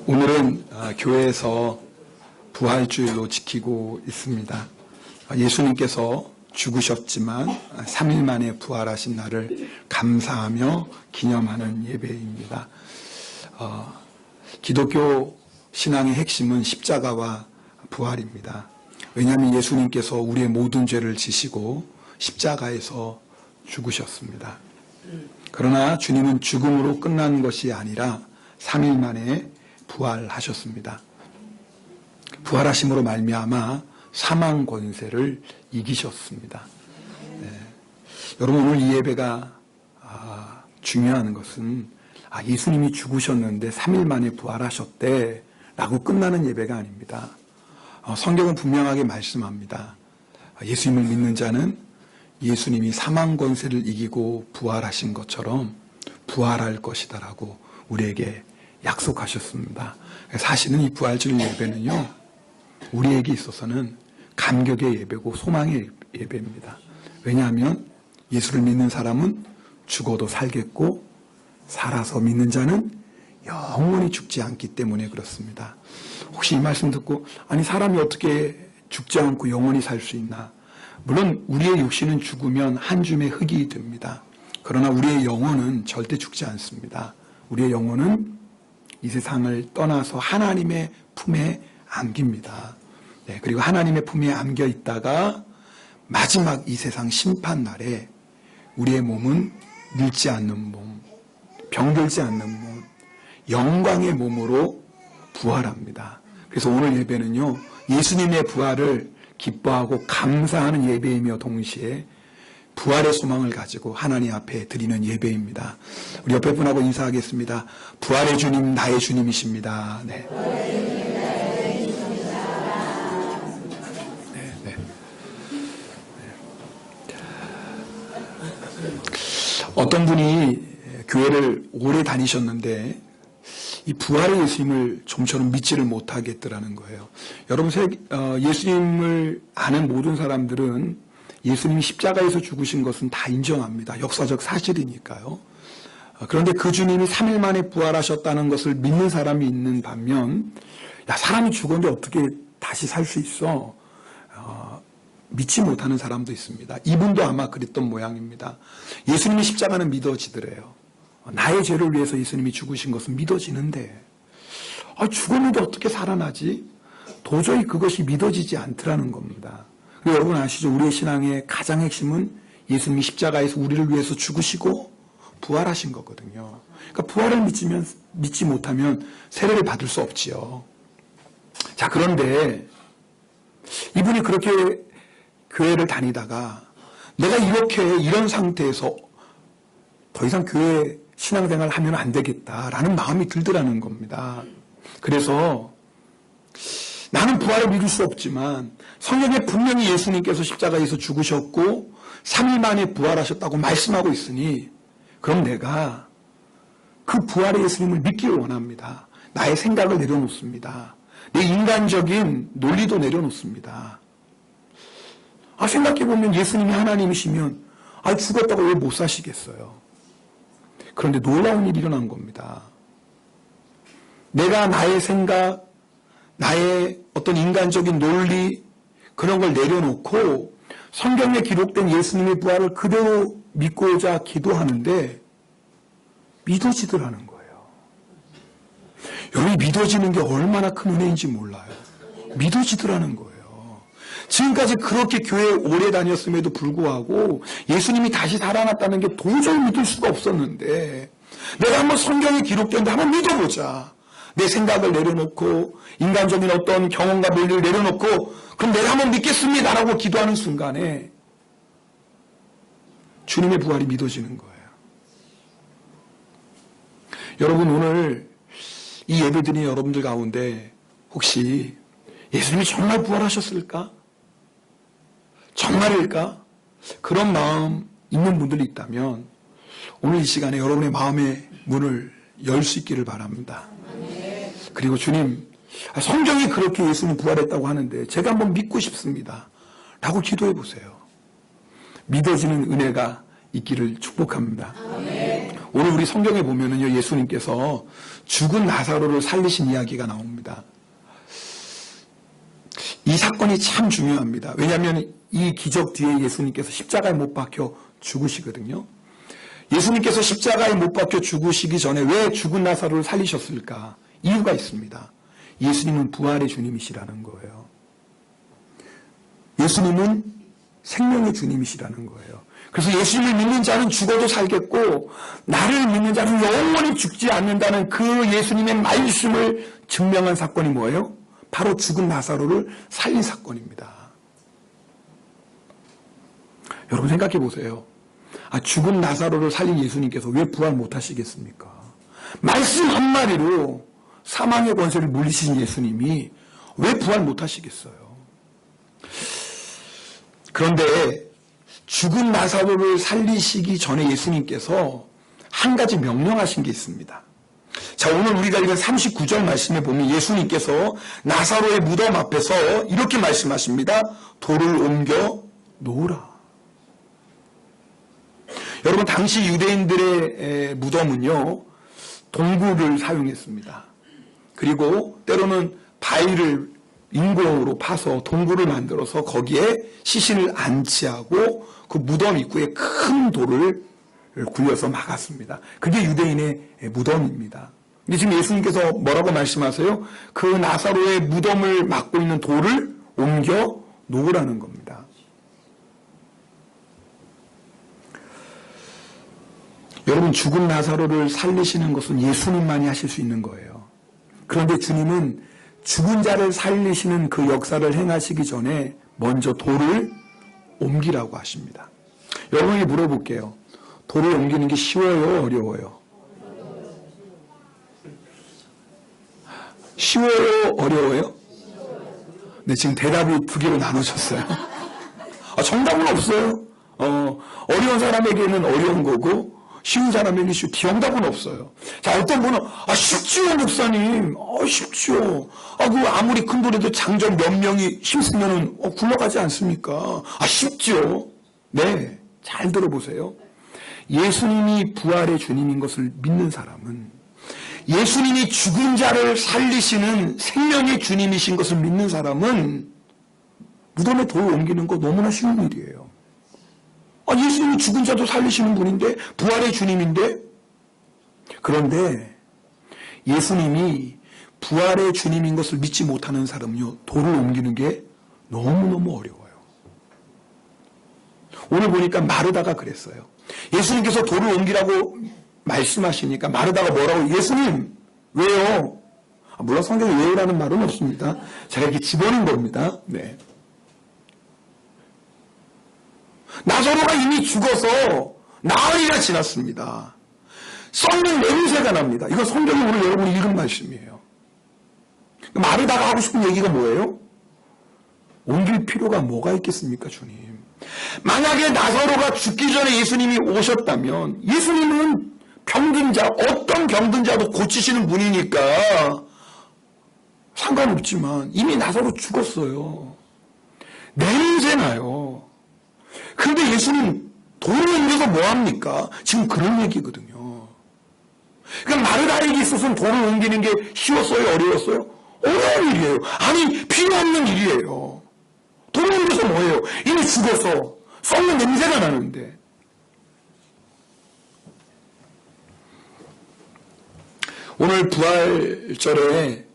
오늘은 교회에서 부활주일로 지키고 있습니다. 예수님께서 죽으셨지만 3일 만에 부활하신 날을 감사하며 기념하는 예배입니다. 기독교 신앙의 핵심은 십자가와 부활입니다. 왜냐하면 예수님께서 우리의 모든 죄를 지시고 십자가에서 죽으셨습니다. 그러나 주님은 죽음으로 끝난 것이 아니라 3일 만에 부활하셨습니다. 부활하심으로 말미암아 사망 권세를 이기셨습니다. 여러분, 오늘 이 예배가 중요한 것은 예수님이 죽으셨는데 3일 만에 부활하셨대 라고 끝나는 예배가 아닙니다. 성경은 분명하게 말씀합니다. 예수님을 믿는 자는 예수님이 사망 권세를 이기고 부활하신 것처럼 부활할 것이다 라고 우리에게 약속하셨습니다. 사실은 이 부활주일 예배는요, 우리에게 있어서는 감격의 예배고 소망의 예배입니다. 왜냐하면 예수를 믿는 사람은 죽어도 살겠고 살아서 믿는 자는 영원히 죽지 않기 때문에 그렇습니다. 혹시 이 말씀 듣고 사람이 어떻게 죽지 않고 영원히 살 수 있나? 물론 우리의 육신은 죽으면 한 줌의 흙이 됩니다. 그러나 우리의 영혼은 절대 죽지 않습니다. 우리의 영혼은 이 세상을 떠나서 하나님의 품에 안깁니다. 그리고 하나님의 품에 안겨 있다가 마지막 이 세상 심판 날에 우리의 몸은 늙지 않는 몸, 병들지 않는 몸, 영광의 몸으로 부활합니다. 그래서 오늘 예배는요, 예수님의 부활을 기뻐하고 감사하는 예배이며 동시에 부활의 소망을 가지고 하나님 앞에 드리는 예배입니다. 우리 옆에 분하고 인사하겠습니다. 부활의 주님, 나의 주님이십니다. 네. 어떤 분이 교회를 오래 다니셨는데 이 부활의 예수님을 좀처럼 믿지를 못하겠더라는 거예요. 여러분, 예수님을 아는 모든 사람들은 예수님이 십자가에서 죽으신 것은 다 인정합니다. 역사적 사실이니까요. 그런데 그 주님이 3일 만에 부활하셨다는 것을 믿는 사람이 있는 반면, 사람이 죽었는데 어떻게 다시 살 수 있어? 믿지 못하는 사람도 있습니다. 이분도 아마 그랬던 모양입니다. 예수님의 십자가는 믿어지더래요. 나의 죄를 위해서 예수님이 죽으신 것은 믿어지는데 죽었는데 어떻게 살아나지? 도저히 그것이 믿어지지 않더라는 겁니다. 여러분 아시죠? 우리의 신앙의 가장 핵심은 예수님이 십자가에서 우리를 위해서 죽으시고 부활하신 거거든요. 그러니까 부활을 믿지 못하면 세례를 받을 수 없지요. 자, 그런데 이분이 그렇게 교회를 다니다가 내가 이런 상태에서 더 이상 교회 신앙생활을 하면 안 되겠다라는 마음이 들더라는 겁니다. 그래서 나는 부활을 믿을 수 없지만 성경에 분명히 예수님께서 십자가에서 죽으셨고 3일 만에 부활하셨다고 말씀하고 있으니 그럼 내가 그 부활의 예수님을 믿기를 원합니다. 나의 생각을 내려놓습니다. 내 인간적인 논리도 내려놓습니다. 생각해보면 예수님이 하나님이시면 죽었다고 왜 못 사시겠어요? 그런데 놀라운 일이 일어난 겁니다. 내가 나의 생각, 나의 어떤 인간적인 논리, 그런 걸 내려놓고 성경에 기록된 예수님의 부활을 그대로 믿고자 기도하는데 믿어지더라는 거예요. 여러분이 믿어지는 게 얼마나 큰 은혜인지 몰라요. 믿어지더라는 거예요. 지금까지 그렇게 교회에 오래 다녔음에도 불구하고 예수님이 다시 살아났다는 게 도저히 믿을 수가 없었는데 내가 한번 성경에 기록된데 한번 믿어보자. 내 생각을 내려놓고 인간적인 어떤 경험과 논리를 내려놓고 그럼 내가 한번 믿겠습니다라고 기도하는 순간에 주님의 부활이 믿어지는 거예요. 여러분, 오늘 이 예배드린 여러분들 가운데 혹시 예수님이 정말 부활하셨을까? 정말일까? 그런 마음 있는 분들이 있다면 오늘 이 시간에 여러분의 마음의 문을 열 수 있기를 바랍니다. 그리고 주님, 성경이 그렇게 예수님 부활했다고 하는데 제가 한번 믿고 싶습니다 라고 기도해 보세요. 믿어지는 은혜가 있기를 축복합니다. 오늘 우리 성경에 보면은요, 예수님께서 죽은 나사로를 살리신 이야기가 나옵니다. 이 사건이 참 중요합니다. 왜냐하면 이 기적 뒤에 예수님께서 십자가에 못 박혀 죽으시거든요. 예수님께서 십자가에 못 박혀 죽으시기 전에 왜 죽은 나사로를 살리셨을까? 이유가 있습니다. 예수님은 부활의 주님이시라는 거예요. 예수님은 생명의 주님이시라는 거예요. 그래서 예수님을 믿는 자는 죽어도 살겠고 나를 믿는 자는 영원히 죽지 않는다는 그 예수님의 말씀을 증명한 사건이 뭐예요? 바로 죽은 나사로를 살린 사건입니다. 여러분 생각해 보세요. 죽은 나사로를 살린 예수님께서 왜 부활 못하시겠습니까? 말씀 한마디로 사망의 권세를 물리신 예수님이 왜 부활 못하시겠어요? 그런데 죽은 나사로를 살리시기 전에 예수님께서 한 가지 명령하신 게 있습니다. 자, 오늘 우리가 읽은 39절 말씀에 보면 예수님께서 나사로의 무덤 앞에서 이렇게 말씀하십니다. 돌을 옮겨 놓으라. 여러분, 당시 유대인들의 무덤은요, 동굴을 사용했습니다. 그리고 때로는 바위를 인공으로 파서 동굴을 만들어서 거기에 시신을 안치하고 그 무덤 입구에 큰 돌을 굴려서 막았습니다. 그게 유대인의 무덤입니다. 근데 지금 예수님께서 뭐라고 말씀하세요? 그 나사로의 무덤을 막고 있는 돌을 옮겨 놓으라는 겁니다. 여러분, 죽은 나사로를 살리시는 것은 예수님만이 하실 수 있는 거예요. 그런데 주님은 죽은 자를 살리시는 그 역사를 행하시기 전에 먼저 돌을 옮기라고 하십니다. 여러분에게 물어볼게요. 돌을 옮기는 게 쉬워요? 어려워요? 쉬워요? 어려워요? 네, 지금 대답이 두 개로 나누셨어요. 정답은 없어요. 어려운 사람에게는 어려운 거고 쉬운 사람에게 정답은 없어요. 자, 어떤 분은 쉽지요 목사님. 쉽지요. 그 아무리 큰 돌에도 장전 몇 명이 힘쓰면은 굴러가지 않습니까? 쉽지요. 네, 잘 들어보세요. 예수님이 부활의 주님인 것을 믿는 사람은, 예수님이 죽은 자를 살리시는 생명의 주님이신 것을 믿는 사람은 무덤에 돌을 옮기는 거 너무나 쉬운 일이에요. 예수님이 죽은 자도 살리시는 분인데, 부활의 주님인데. 그런데 예수님이 부활의 주님인 것을 믿지 못하는 사람은요, 돌을 옮기는 게 너무너무 어려워요. 오늘 보니까 마르다가 그랬어요. 예수님께서 돌을 옮기라고 말씀하시니까 마르다가 뭐라고? 예수님, 왜요? 물론 성경에 왜요라는 말은 없습니다. 제가 이렇게 집어넣은 겁니다. 네. 나사로가 이미 죽어서 나흘이나 지났습니다. 썩는 냄새가 납니다. 이건 성경이 오늘 여러분이 읽은 말씀이에요. 마르다가 하고 싶은 얘기가 뭐예요? 옮길 필요가 뭐가 있겠습니까, 주님? 만약에 나사로가 죽기 전에 예수님이 오셨다면 예수님은 병든 자, 어떤 병든 자도 고치시는 분이니까 상관없지만 이미 나사로 죽었어요. 냄새 나요. 그런데 예수님 돌을 옮겨서 뭐합니까? 지금 그런 얘기거든요. 그러니까 마르다에게 있어서는 돌을 옮기는 게 쉬웠어요? 어려웠어요? 어려운 일이에요. 아니, 필요 없는 일이에요. 돌을 옮겨서 뭐예요? 이미 죽어서 썩는 냄새가 나는데. 오늘 부활절에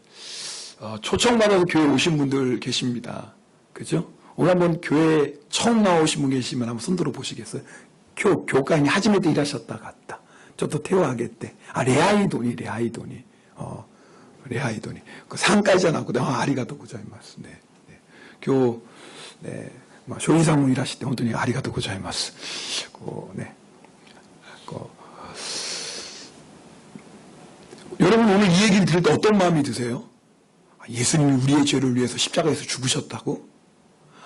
초청받아서 교회 오신 분들 계십니다. 그죠? 오늘 한번 교회 처음 나오신 분 계시면 한번 손들어 보시겠어요? 교과인이 하지메도 일하셨다 갔다. 저도 태워하겠대. 레아이도니. 레아이도니. 그 상까지 나고, 아리가토 고자이마스. 네. 네. 쇼이사무 일하실 때, 혼돈히 아리가토 고자이마스. 네. 여러분, 오늘 이 얘기를 들을 때 어떤 마음이 드세요? 예수님이 우리의 죄를 위해서 십자가에서 죽으셨다고?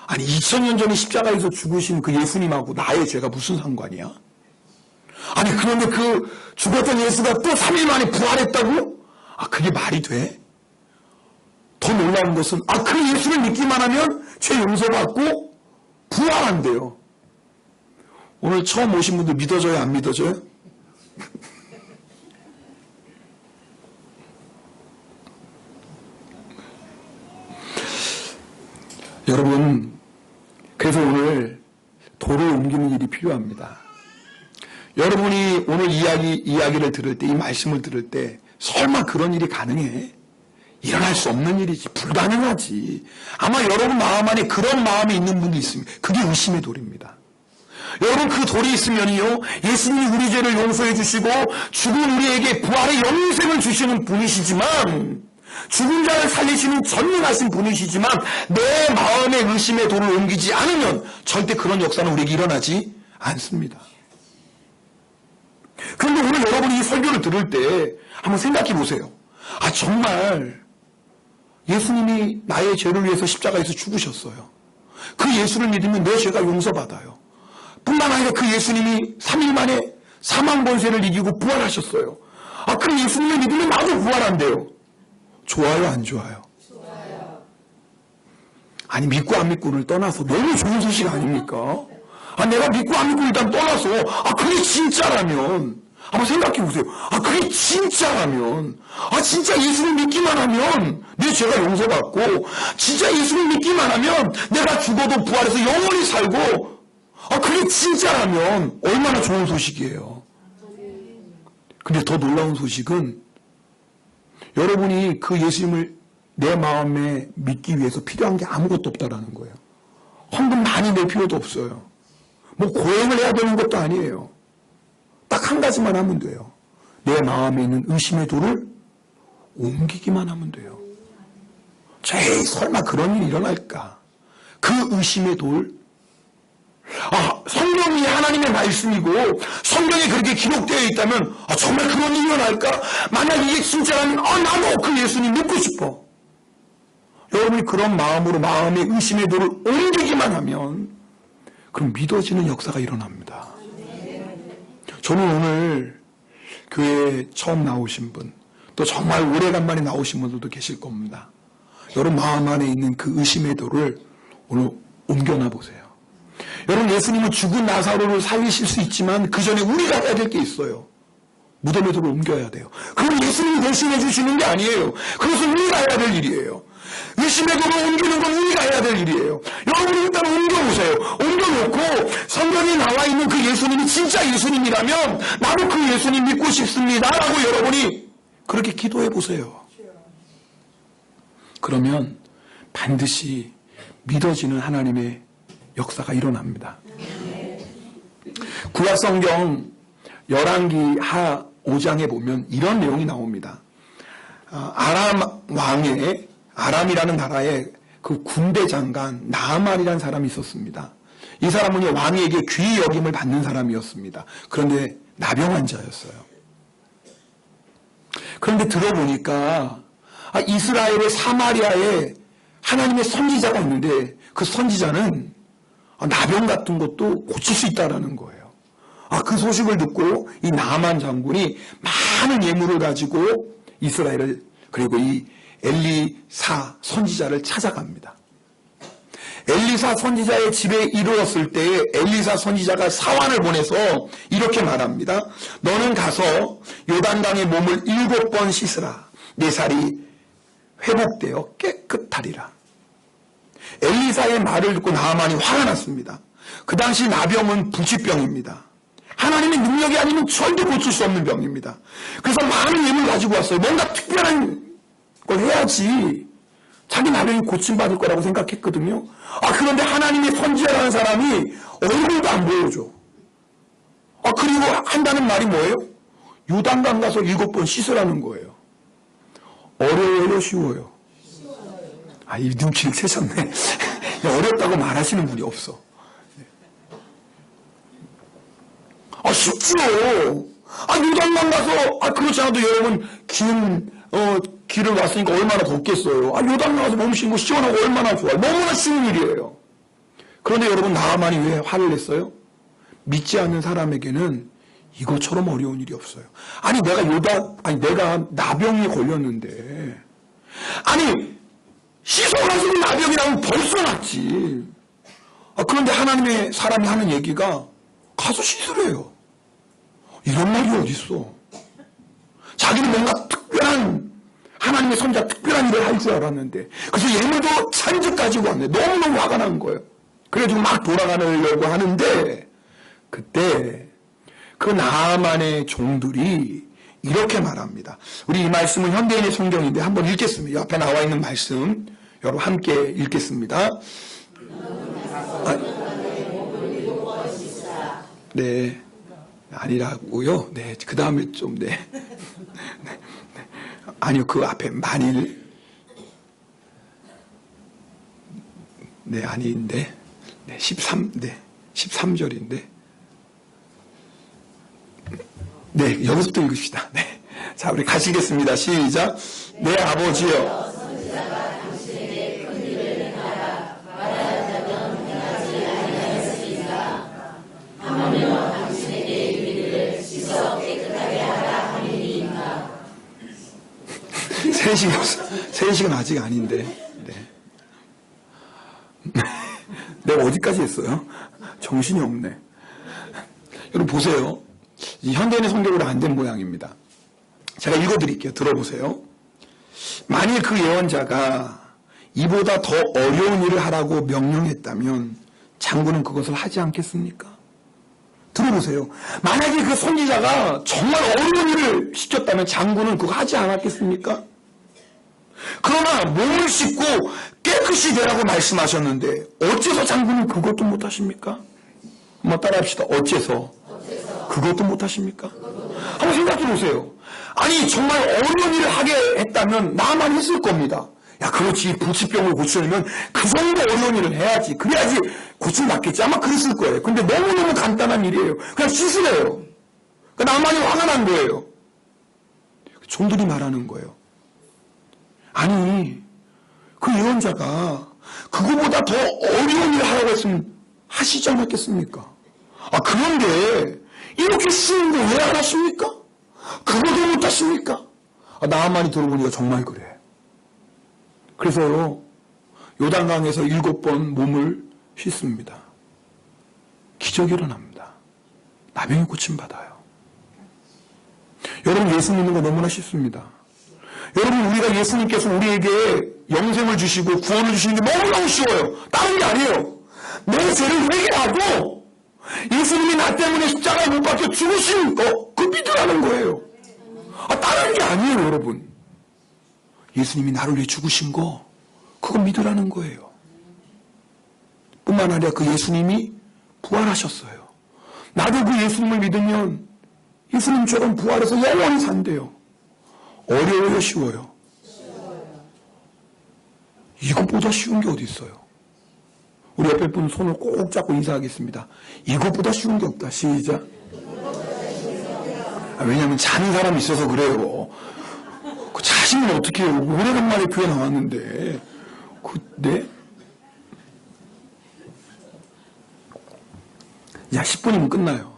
아니, 2000년 전에 십자가에서 죽으신 그 예수님하고 나의 죄가 무슨 상관이야? 아니, 그런데 그 죽었던 예수가 또 3일 만에 부활했다고? 그게 말이 돼? 더 놀라운 것은, 그 예수를 믿기만 하면 죄 용서받고 부활한대요. 오늘 처음 오신 분들 믿어져요, 안 믿어져요? 여러분, 그래서 오늘 돌을 옮기는 일이 필요합니다. 여러분이 오늘 이야기를 들을 때, 이 말씀을 들을 때, 설마 그런 일이 가능해? 일어날 수 없는 일이지, 불가능하지. 아마 여러분 마음 안에 그런 마음이 있는 분이 있습니다. 그게 의심의 돌입니다. 여러분, 그 돌이 있으면요, 예수님이 우리 죄를 용서해 주시고 죽은 우리에게 부활의 영생을 주시는 분이시지만, 죽은 자를 살리시는 전능하신 분이시지만, 내 마음의 의심의 돌을 옮기지 않으면 절대 그런 역사는 우리에게 일어나지 않습니다. 그런데 오늘 여러분이 이 설교를 들을 때 한번 생각해 보세요. 아, 정말 예수님이 나의 죄를 위해서 십자가에서 죽으셨어요. 그 예수를 믿으면 내 죄가 용서받아요. 뿐만 아니라 그 예수님이 3일 만에 사망 권세를 이기고 부활하셨어요. 아, 그 예수님을 믿으면 나도 부활한대요. 좋아요, 안 좋아요? 좋아요. 아니, 믿고 안 믿고를 떠나서 너무 좋은 소식 아닙니까? 아, 내가 믿고 안 믿고 일단 떠나서, 아, 그게 진짜라면, 한번 생각해 보세요. 아, 그게 진짜라면, 아, 진짜 예수를 믿기만 하면 내 죄가 용서받고, 진짜 예수를 믿기만 하면 내가 죽어도 부활해서 영원히 살고, 아, 그게 진짜라면 얼마나 좋은 소식이에요. 근데 더 놀라운 소식은 여러분이 그 예수님을 내 마음에 믿기 위해서 필요한 게 아무것도 없다라는 거예요. 헌금 많이 낼 필요도 없어요. 뭐 고행을 해야 되는 것도 아니에요. 딱 한 가지만 하면 돼요. 내 마음에 있는 의심의 돌을 옮기기만 하면 돼요. 에이, 설마 그런 일이 일어날까? 그 의심의 돌, 아, 성경이 하나님의 말씀이고 성경에 그렇게 기록되어 있다면, 아, 정말 그런 일이 일어날까? 만약 이게 진짜라면, 아, 나도 그 예수님 믿고 싶어. 여러분이 그런 마음으로 마음의 의심의 돌을 옮기기만 하면 그럼 믿어지는 역사가 일어납니다. 저는 오늘 교회에 처음 나오신 분, 또 정말 오래간만에 나오신 분들도 계실 겁니다. 여러분 마음 안에 있는 그 의심의 돌을 오늘 옮겨놔 보세요. 여러분, 예수님은 죽은 나사로를 살리실 수 있지만 그 전에 우리가 해야 될 게 있어요. 무덤의 돌을 옮겨야 돼요. 그건 예수님이 대신해 주시는 게 아니에요. 그것은 우리가 해야 될 일이에요. 의심의 돌을 옮기는 건 우리가 해야 될 일이에요. 여러분이 일단 옮겨보세요. 옮겨놓고 성경에 나와 있는 그 예수님이 진짜 예수님이라면 나도 그 예수님 믿고 싶습니다 라고 여러분이 그렇게 기도해 보세요. 그러면 반드시 믿어지는 하나님의 역사가 일어납니다. 구약성경 열왕기 하 5장에 보면 이런 내용이 나옵니다. 아람 왕의, 아람이라는 나라에 그 군대 장관 나아만이라는 사람이 있었습니다. 이 사람은 왕에게 귀히 여김을 받는 사람이었습니다. 그런데 나병 환자였어요. 그런데 들어보니까 이스라엘의 사마리아에 하나님의 선지자가 있는데 그 선지자는 나병 같은 것도 고칠 수 있다라는 거예요. 그 소식을 듣고 이 나아만 장군이 많은 예물을 가지고 이스라엘을, 그리고 이 엘리사 선지자를 찾아갑니다. 엘리사 선지자의 집에 이르렀을 때에 엘리사 선지자가 사환을 보내서 이렇게 말합니다. 너는 가서 요단강의 몸을 7번 씻으라. 내 살이 회복되어 깨끗하리라. 엘리사의 말을 듣고 나아만이 화가 났습니다. 그 당시 나병은 불치병입니다. 하나님의 능력이 아니면 절대 고칠 수 없는 병입니다. 그래서 많은 예물 가지고 왔어요. 뭔가 특별한 걸 해야지 자기 나병이 고침받을 거라고 생각했거든요. 그런데 하나님의 선지자라는 사람이 얼굴도 안 보여줘. 그리고 한다는 말이 뭐예요? 요단강 가서 7번 씻으라는 거예요. 어려워요, 쉬워요? 이 눈치를 채셨네. 어렵다고 말하시는 분이 없어. 쉽죠. 요단강 가서, 그렇지 않아도 여러분, 길을 왔으니까 얼마나 덥겠어요. 요단강 가서 몸 씻고 시원하고 얼마나 좋아요. 너무나 쉬운 일이에요. 그런데 여러분, 나아만이 왜 화를 냈어요? 믿지 않는 사람에게는 이것처럼 어려운 일이 없어요. 내가 나병이 걸렸는데, 씻어가지고 나병이 나면 벌써 낫지. 그런데 하나님의 사람이 하는 얘기가 가서 씻으래요. 이런 말이 어딨어. 자기는 뭔가 특별한, 하나님의 선지자 특별한 불길한 일을 할 줄 알았는데, 그래서 예물도 잔뜩 가지고 왔네. 너무너무 화가 난 거예요. 그래가지고 막 돌아가려고 하는데, 그때 그 나아만의 종들이 이렇게 말합니다. 우리 이 말씀은 현대인의 성경인데 한번 읽겠습니다. 옆에 나와 있는 말씀 여러분 함께 읽겠습니다. 네, 아니라고요. 네, 그 다음에 좀 네. 아니요, 그 앞에 만일 네 아닌데 네 13절인데 네, 여기서부터 읽읍시다. 네. 자, 우리 가시겠습니다. 시작. 내 아버지여. 세식은 아직 아닌데. 네. 내가 어디까지 했어요? 정신이 없네. 여러분 보세요. 이 현대인의 성경으로 안 된 모양입니다. 제가 읽어드릴게요. 들어보세요. 만일 그 예언자가 이보다 더 어려운 일을 하라고 명령했다면 장군은 그것을 하지 않겠습니까? 들어보세요. 만약에 그 선지자가 정말 어려운 일을 시켰다면 장군은 그거 하지 않았겠습니까? 그러나 몸을 씻고 깨끗이 되라고 말씀하셨는데 어째서 장군은 그것도 못하십니까? 한번 따라합시다. 어째서? 그것도 못하십니까? 한번 생각해 보세요. 아니 정말 어려운 일을 하게 했다면 나만 했을 겁니다. 야 그렇지 불치병을 고치려면 그 정도 어려운 일을 해야지. 그래야지 고침받겠지. 아마 그랬을 거예요. 근데 너무너무 간단한 일이에요. 그냥 씻으래요. 그러니까 나만이 화가 난 거예요. 종들이 말하는 거예요. 아니 그 예언자가 그거보다 더 어려운 일을 하라고 했으면 하시지 않았겠습니까? 아 그런데 이렇게 쉬운 거 왜 안 하십니까? 그거도 못 하십니까? 아, 나만이 들어보니까 정말 그래. 그래서 요단강에서 7번 몸을 씻습니다. 기적이 일어납니다. 나병이 고침받아요. 여러분 예수 믿는 거 너무나 쉽습니다. 여러분 우리가 예수님께서 우리에게 영생을 주시고 구원을 주시는 게 너무너무 쉬워요. 다른 게 아니에요. 내 죄를 회개하고 예수님이 나 때문에 십자가에 못 박혀 죽으신 거 그 믿으라는 거예요. 아, 다른 게 아니에요 여러분. 예수님이 나를 위해 죽으신 거 그거 믿으라는 거예요. 뿐만 아니라 그 예수님이 부활하셨어요. 나도 그 예수님을 믿으면 예수님처럼 부활해서 영원히 산대요. 어려워요 쉬워요? 이것보다 쉬운 게 어디 있어요? 우리 옆에 분 손을 꼭 잡고 인사하겠습니다. 이것보다 쉬운 게 없다. 시작. 왜냐하면 자는 사람이 있어서 그래요. 그 자신은 어떻게 해요? 오래간만에 교회 나왔는데. 네? 야 10분이면 끝나요.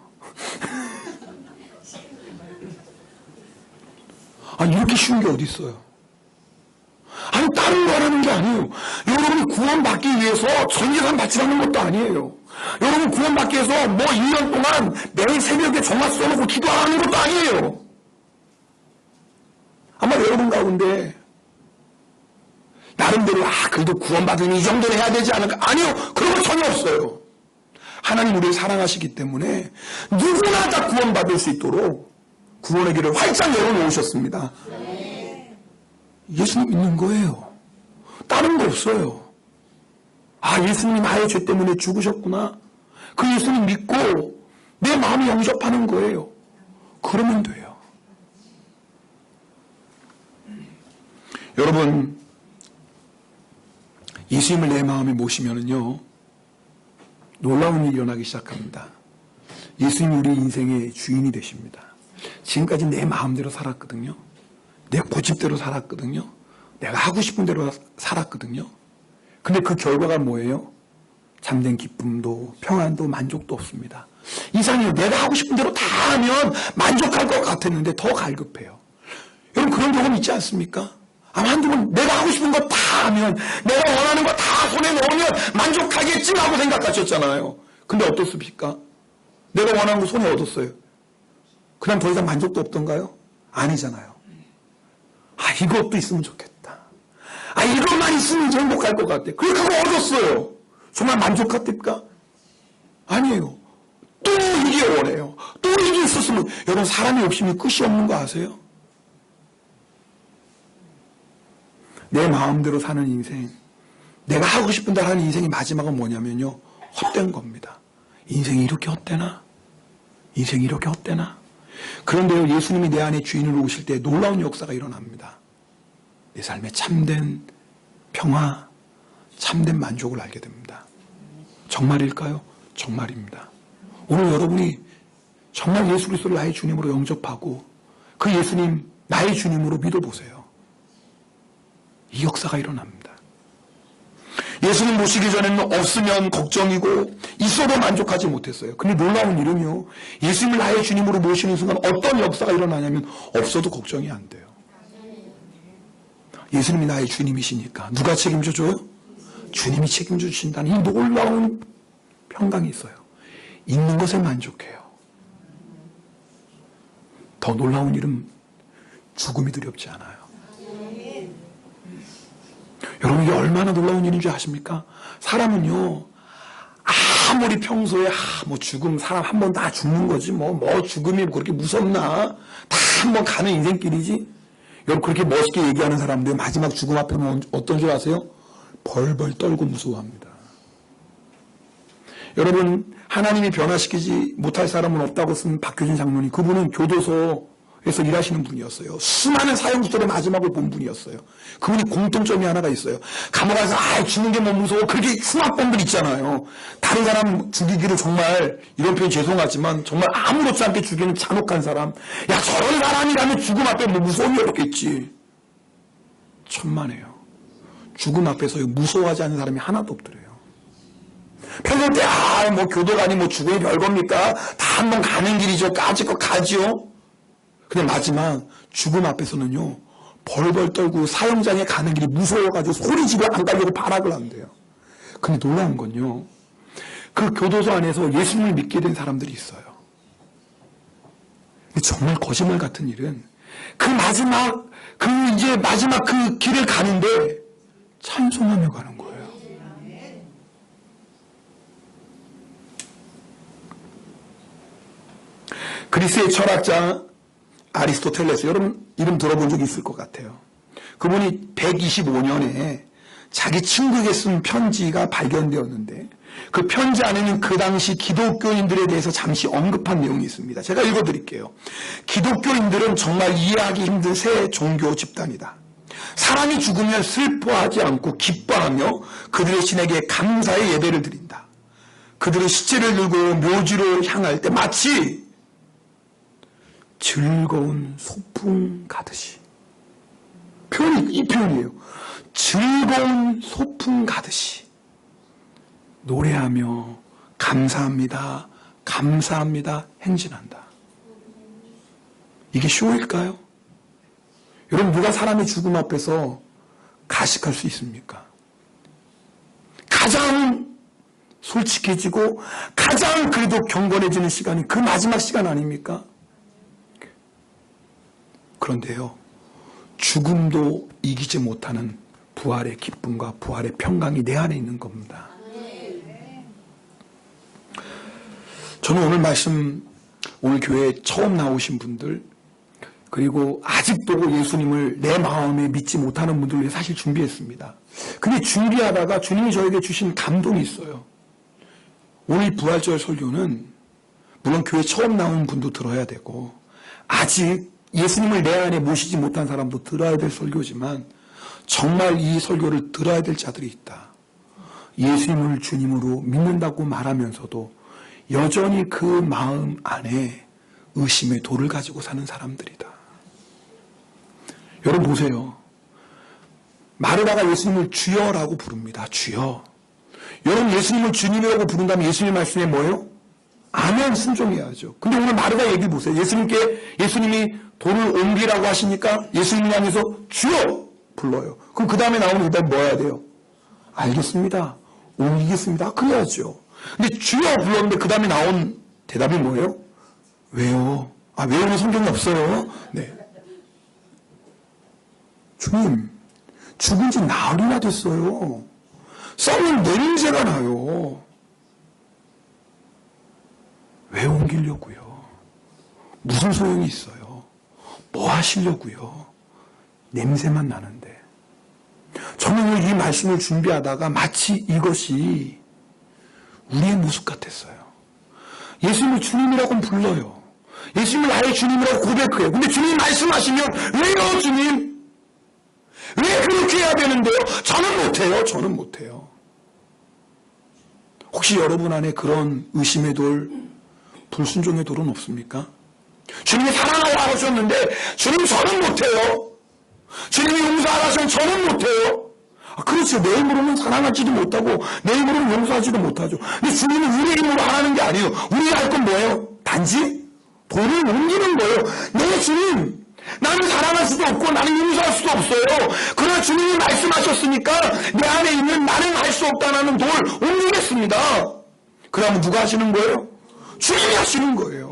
아니 이렇게 쉬운 게 어디 있어요? 아니 다른 거 하라는 게 아니에요. 여러분이 구원받기 위해서 전재산 바치라는 것도 아니에요. 여러분 구원받기 위해서 뭐 1년 동안 매일 새벽에 정화 써놓고 기도하는 것도 아니에요. 아마 여러분 가운데 나름대로 그래도 구원받으면 이 정도는 해야 되지 않을까? 아니요. 그런 거 전혀 없어요. 하나님 우리를 사랑하시기 때문에 누구나 다 구원받을 수 있도록 구원의 길을 활짝 열어놓으셨습니다. 예수님 믿는 거예요. 다른 거 없어요. 아 예수님이 나의 죄 때문에 죽으셨구나. 그 예수님 믿고 내 마음이 영접하는 거예요. 그러면 돼요. 여러분 예수님을 내 마음에 모시면은요 놀라운 일이 일어나기 시작합니다. 예수님이 우리 인생의 주인이 되십니다. 지금까지 내 마음대로 살았거든요. 내 고집대로 살았거든요. 내가 하고 싶은 대로 살았거든요. 근데 그 결과가 뭐예요? 참된 기쁨도 평안도 만족도 없습니다. 이상해요. 내가 하고 싶은 대로 다 하면 만족할 것 같았는데 더 갈급해요. 여러분 그런 경험 있지 않습니까? 아마 한두 번 내가 하고 싶은 거 다 하면 내가 원하는 거 다 손에 넣으면 만족하겠지 하고 생각하셨잖아요. 근데 어떻습니까? 내가 원하는 거 손에 얻었어요. 그 다음 더 이상 만족도 없던가요? 아니잖아요. 아 이것도 있으면 좋겠다. 이것만 있으면 이제 행복할 것 같아. 그래, 그거 얻었어요. 정말 만족합니까? 아니에요. 또 이게 원해요. 또 이게 있었으면, 여러분, 사람의 욕심이 끝이 없는 거 아세요? 내 마음대로 사는 인생, 내가 하고 싶은 대로 하는 인생이 마지막은 뭐냐면요, 헛된 겁니다. 인생이 이렇게 헛되나? 인생이 이렇게 헛되나? 그런데요, 예수님이 내 안에 주인으로 오실 때 놀라운 역사가 일어납니다. 내 삶에 참된 평화, 참된 만족을 알게 됩니다. 정말일까요? 정말입니다. 오늘 여러분이 정말 예수 그리스도를 나의 주님으로 영접하고 그 예수님 나의 주님으로 믿어보세요. 이 역사가 일어납니다. 예수님 모시기 전에는 없으면 걱정이고 있어도 만족하지 못했어요. 근데 놀라운 일은요, 예수님을 나의 주님으로 모시는 순간 어떤 역사가 일어나냐면 없어도 걱정이 안 돼요. 예수님이 나의 주님이시니까 누가 책임져줘요? 주님이 책임져 주신다는 이 놀라운 평강이 있어요. 있는 것에 만족해요. 더 놀라운 일은 죽음이 두렵지 않아요. 여러분, 이게 얼마나 놀라운 일인 줄 아십니까? 사람은요, 아무리 평소에 뭐 죽음, 사람 한 번 다 죽는 거지 뭐 죽음이 그렇게 무섭나? 다 한 번 가는 인생길이지. 여러분, 그렇게 멋있게 얘기하는 사람들 마지막 죽음 앞에는 어떤 줄 아세요? 벌벌 떨고 무서워합니다. 여러분, 하나님이 변화시키지 못할 사람은 없다고 쓴 박효진 장로님, 그분은 교도소에서 일하시는 분이었어요. 수많은 사형수들의 마지막을 본 분이었어요. 그분이 공통점이 하나가 있어요. 감옥에서 죽는 게 뭐 무서워, 그렇게 흉악 범들 있잖아요. 다른 사람 죽이기를 정말, 이런 표현 죄송하지만 정말 아무렇지 않게 죽이는 잔혹한 사람. 야, 저런 사람이라면 죽음 앞에 뭐 무서움이 없겠지. 천만에요. 죽음 앞에서 무서워하지 않는 사람이 하나도 없더래요. 평생 때, 뭐 교도관이 뭐 죽음이 별겁니까? 다 한번 가는 길이죠. 까짓 거 가지요. 근데 마지막 죽음 앞에서는요, 벌벌 떨고 사형장에 가는 길이 무서워가지고 소리 지르고 안 가려고 발악을 한대요. 근데 놀라운 건요, 그 교도소 안에서 예수님을 믿게 된 사람들이 있어요. 근데 정말 거짓말 같은 일은 마지막 그 길을 가는데 찬송하며 가는 거예요. 그리스의 철학자 아리스토텔레스, 여러분 이름 들어본 적 있을 것 같아요. 그분이 125년에 자기 친구에게 쓴 편지가 발견되었는데 그 편지 안에는 그 당시 기독교인들에 대해서 잠시 언급한 내용이 있습니다. 제가 읽어드릴게요. 기독교인들은 정말 이해하기 힘든 새 종교 집단이다. 사람이 죽으면 슬퍼하지 않고 기뻐하며 그들의 신에게 감사의 예배를 드린다. 그들은 시체를 들고 묘지로 향할 때 마치 즐거운 소풍 가듯이, 표현이 이 표현이에요. 즐거운 소풍 가듯이 노래하며 감사합니다, 감사합니다 행진한다. 이게 쇼일까요? 여러분, 누가 사람의 죽음 앞에서 가식할 수 있습니까? 가장 솔직해지고 가장 그래도 경건해지는 시간이 그 마지막 시간 아닙니까? 그런데요, 죽음도 이기지 못하는 부활의 기쁨과 부활의 평강이 내 안에 있는 겁니다. 저는 오늘 말씀, 오늘 교회에 처음 나오신 분들, 그리고 아직도 예수님을 내 마음에 믿지 못하는 분들을 위해 사실 준비했습니다. 근데 준비하다가 주님이 저에게 주신 감동이 있어요. 오늘 부활절 설교는 물론 교회 처음 나온 분도 들어야 되고 아직 예수님을 내 안에 모시지 못한 사람도 들어야 될 설교지만 정말 이 설교를 들어야 될 자들이 있다. 예수님을 주님으로 믿는다고 말하면서도 여전히 그 마음 안에 의심의 돌을 가지고 사는 사람들이다. 여러분 보세요. 마르다가 예수님을 주여라고 부릅니다. 주여. 여러분, 예수님을 주님이라고 부른다면 예수님 말씀에 뭐예요? 아멘, 순종해야죠. 근데 오늘 마르다 얘기 보세요. 예수님이 돌을 옮기라고 하시니까 예수님을 향해서 주여 불러요. 그럼 그 다음에 나오는 대답이 뭐 해야 돼요? 알겠습니다, 옮기겠습니다, 그래야죠. 근데 주여 불렀는데 그 다음에 나온 대답이 뭐예요? 왜요? 외우는 성경이 없어요. 네. 주님, 죽은 지 나흘이나 됐어요. 썩는 냄새가 나요. 왜 옮기려고요? 무슨 소용이 있어요? 뭐 하시려고요? 냄새만 나는데. 저는 이 말씀을 준비하다가 마치 이것이 우리의 모습 같았어요. 예수님을 주님이라고 불러요. 예수님을 나의 주님이라고 고백해요. 근데 주님이 말씀하시면 왜요, 주님? 왜 그렇게 해야 되는데요? 저는 못해요. 혹시 여러분 안에 그런 의심의 돌, 불순종의 돌은 없습니까? 주님이 사랑하라고 하셨는데 주님 저는 못해요. 주님이 용서하라 하시면 저는 못해요. 그렇죠. 내 힘으로는 사랑하지도 못하고 내 힘으로는 용서하지도 못하죠. 근데 주님은 우리 힘으로 하라는 게 아니에요. 우리가 할 건 뭐예요? 단지 돌을 옮기는 거예요. 네, 주님, 나는 사랑할 수도 없고 나는 용서할 수도 없어요. 그러나 주님이 말씀하셨으니까 내 안에 있는 나는 할 수 없다는 돌 옮기겠습니다. 그러면 누가 하시는 거예요? 주님이 하시는 거예요.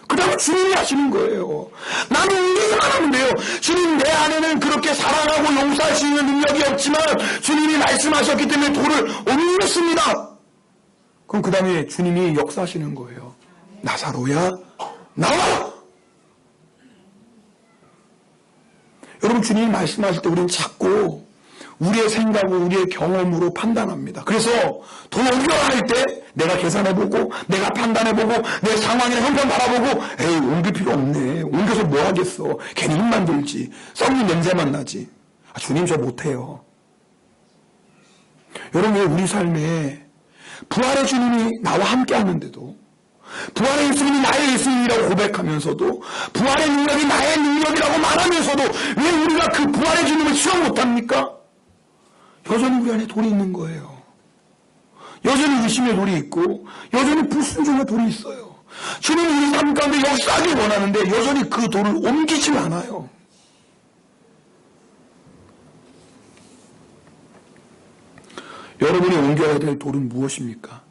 그 다음에 주님이 하시는 거예요. 나는 옮기기만 하면 돼요. 주님, 내 안에는 그렇게 사랑하고 용서할 수 있는 능력이 없지만 주님이 말씀하셨기 때문에 돌을 옮겼습니다. 그럼 그 다음에 주님이 역사하시는 거예요. 나사로야, 나와! 여러분, 주님이 말씀하실 때 우리는 자꾸 우리의 생각으로, 우리의 경험으로 판단합니다. 그래서 돈 옮겨야 할 때 내가 계산해보고, 내가 판단해보고, 내 상황이나 형편 바라보고, 에이, 옮길 필요 없네. 옮겨서 뭐 하겠어. 괜히 힘만 들지. 썩는 냄새만 나지. 주님, 저 못해요. 여러분, 왜 우리 삶에 부활의 주님이 나와 함께 하는데도, 부활의 예수님이 나의 예수님이라고 고백하면서도, 부활의 능력이 나의 능력이라고 말하면서도 왜 우리가 그 부활의 주님을 수용 못합니까? 여전히 우리 안에 돌이 있는 거예요. 여전히 의심의 돌이 있고 여전히 불순종의 돌이 있어요. 주님이 우리 삶 가운데 역사하길 원하는데 여전히 그 돌을 옮기지 않아요. 여러분이 옮겨야 될 돌은 무엇입니까?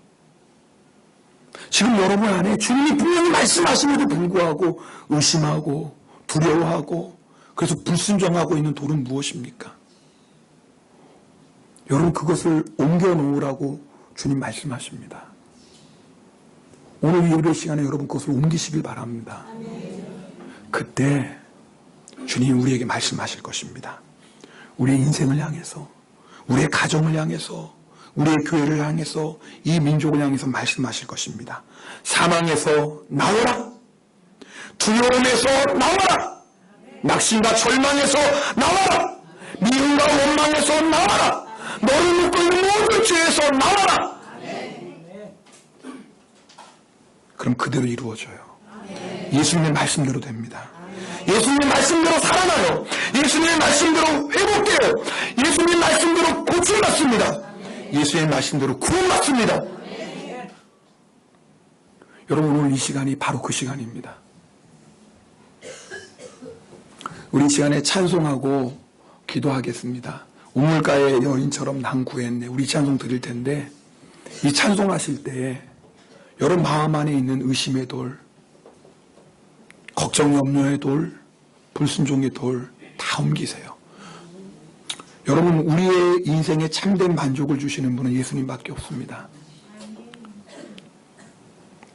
지금 여러분 안에 주님이 분명히 말씀하심에도 불구하고 의심하고 두려워하고 그래서 불순종하고 있는 돌은 무엇입니까? 여러분, 그것을 옮겨놓으라고 주님 말씀하십니다. 오늘 예배 시간에 여러분 그것을 옮기시길 바랍니다. 그때 주님이 우리에게 말씀하실 것입니다. 우리의 인생을 향해서, 우리의 가정을 향해서, 우리의 교회를 향해서, 이 민족을 향해서 말씀하실 것입니다. 사망에서 나오라. 두려움에서 나와라. 낙심과 절망에서 나와라. 미움과 원망에서 나와라. 너를 묶고 있는 모든 죄에서 나와라. 그럼 그대로 이루어져요. 예수님의 말씀대로 됩니다. 예수님의 말씀대로 살아나요. 예수님의 말씀대로 회복돼요. 예수님의 말씀대로 고침받습니다. 예수님의 말씀대로 구원받습니다. 여러분, 오늘 이 시간이 바로 그 시간입니다. 우리 이 시간에 찬송하고 기도하겠습니다. 우물가의 여인처럼 난 구했네. 우리 찬송 드릴 텐데 이 찬송하실 때 여러분 마음 안에 있는 의심의 돌, 걱정 염려의 돌, 불순종의 돌 다 옮기세요. 여러분, 우리의 인생에 참된 만족을 주시는 분은 예수님밖에 없습니다.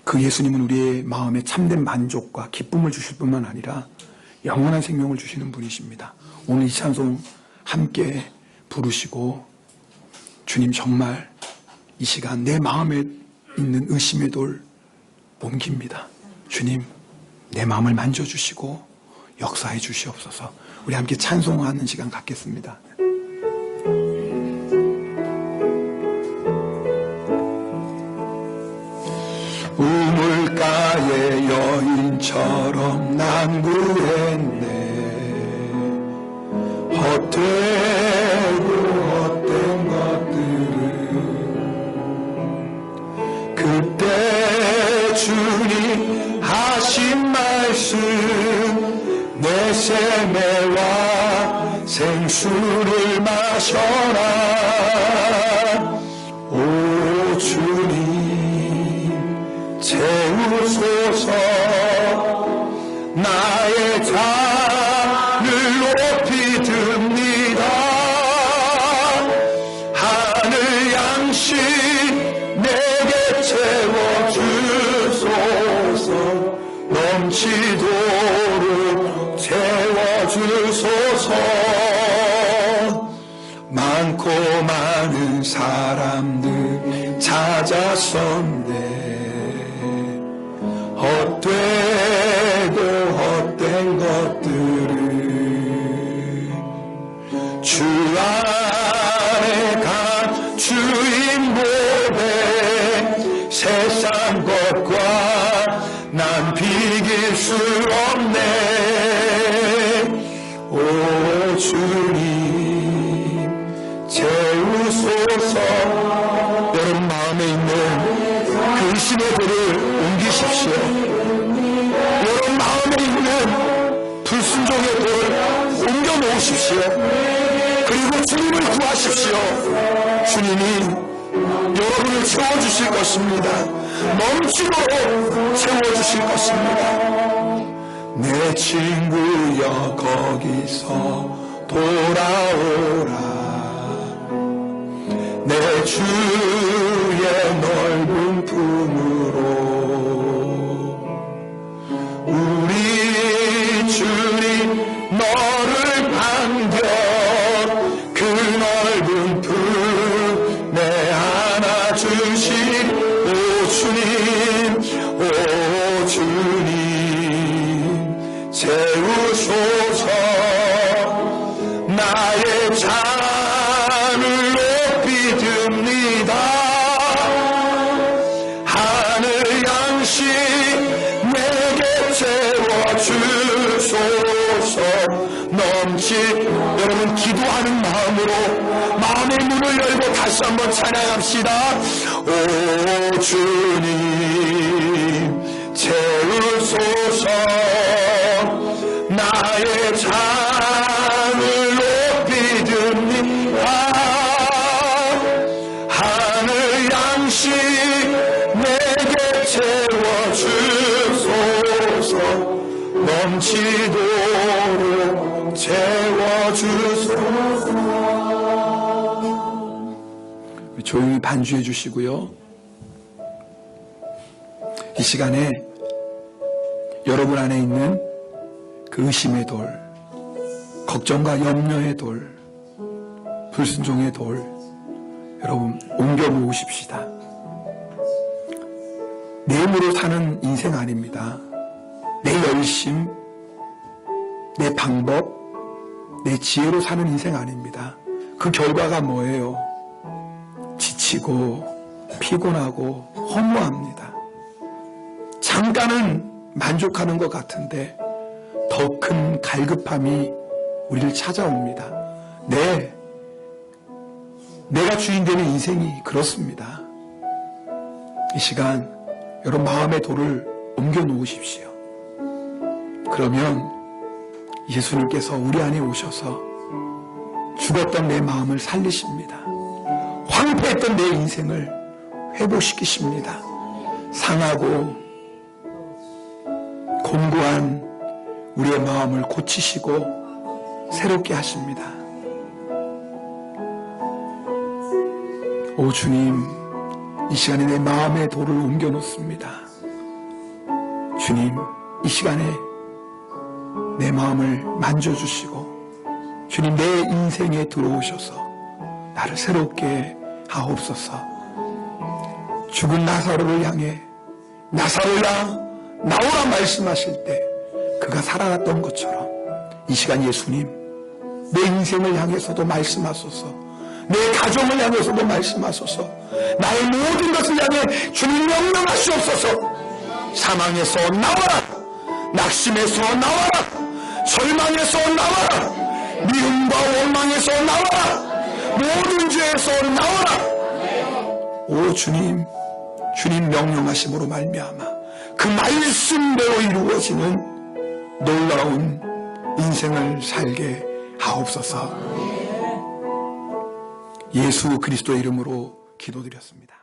그 예수님은 우리의 마음에 참된 만족과 기쁨을 주실 뿐만 아니라 영원한 생명을 주시는 분이십니다. 오늘 이 찬송 함께 부르시고, 주님, 정말 이 시간 내 마음에 있는 의심의 돌 옮깁니다. 주님, 내 마음을 만져주시고 역사해 주시옵소서. 우리 함께 찬송하는 시간 갖겠습니다. 우물가의 여인처럼 난 구했네. 헛되고 헛된 것들을 그때 주님 하신 말씀 내 세매와 생수를 마셔라. 오 주님 채우소서. 나의 잔을 높이 듭니다. 넘치도록 채워주소서. 많고 많은 사람들 찾았었네. 헛되고 헛된 것들을 주 안에 간 주인 보배. 세상 것과 난 비길 수 없네. 오 주님 채우소서. 여러분 마음에 있는 그 의심의 돌을 옮기십시오. 여러분 마음에 있는 불순종의 돌을 옮겨놓으십시오. 그리고 주님을 구하십시오. 주님이 여러분을 채워주실 것입니다. 넘치도록 채워주실 것입니다. 내 친구여 거기서 돌아오라. 내 주의 넓은 품으로. 우리 주님 너를 반겨 그 넓은 품에 안아주시리. 오 주님 채우소서. 나의 잔을 높이 듭니다. 하늘 양식 내게 채워주소서. 여러분 기도하는 마음으로 마음의 문을 열고 다시 한번 찬양합시다. 오 주님 채우소서. 나의 잔을 높이 듭니다. 하늘 양식 내게 채워주소서. 넘치도록 채워주소서. 조용히 반주해 주시고요. 이 시간에 여러분 안에 있는 그 의심의 돌, 걱정과 염려의 돌, 불순종의 돌, 여러분 옮겨 놓으십시다. 내 힘으로 사는 인생 아닙니다. 내 열심, 내 방법, 내 지혜로 사는 인생 아닙니다. 그 결과가 뭐예요? 지치고 피곤하고 허무합니다. 잠깐은 만족하는 것 같은데 더 큰 갈급함이 우리를 찾아옵니다. 내가 주인 되는 인생이 그렇습니다. 이 시간 여러분 마음의 돌을 옮겨 놓으십시오. 그러면 예수님께서 우리 안에 오셔서 죽었던 내 마음을 살리십니다. 황폐했던 내 인생을 회복시키십니다. 상하고 곤고한 우리의 마음을 고치시고 새롭게 하십니다. 오 주님, 이 시간에 내 마음의 돌을 옮겨 놓습니다. 주님, 이 시간에 내 마음을 만져주시고 주님 내 인생에 들어오셔서 나를 새롭게 하옵소서. 죽은 나사로를 향해 나사로야 나오라 말씀하실 때 그가 살아났던 것처럼 이 시간 예수님 내 인생을 향해서도 말씀하소서. 내 가정을 향해서도 말씀하소서. 나의 모든 것을 향해 주님 명령하시옵소서. 사망에서 나와라. 낙심에서 나와라. 절망에서 나와라. 미움과 원망에서 나와라. 모든 죄에서 나와라. 오 주님, 주님 명령하심으로 말미암아 그 말씀대로 이루어지는 놀라운 인생을 살게 하옵소서. 예수 그리스도의 이름으로 기도드렸습니다.